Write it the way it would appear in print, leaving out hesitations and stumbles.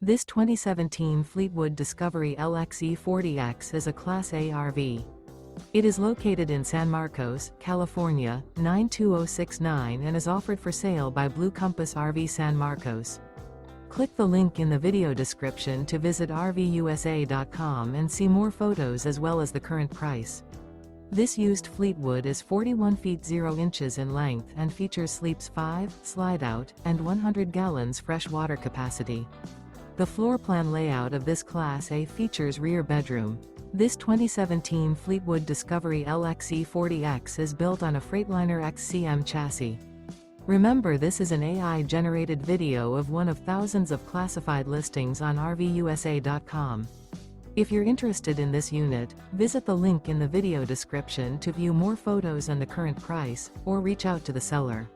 This 2017 Fleetwood Discovery LXE 40X is a Class A RV. It is located in San Marcos, California, 92069 and is offered for sale by Blue Compass RV San Marcos. Click the link in the video description to visit RVUSA.com and see more photos as well as the current price. This used Fleetwood is 41 feet 0 inches in length and features sleeps 5, Slideout, and 100 gallons fresh water capacity. The floor plan layout of this Class A features rear bedroom. This 2017 Fleetwood Discovery LXE 40X is built on a Freightliner XCM chassis. Remember, this is an AI-generated video of one of thousands of classified listings on RVUSA.com. If you're interested in this unit, visit the link in the video description to view more photos and the current price, or reach out to the seller.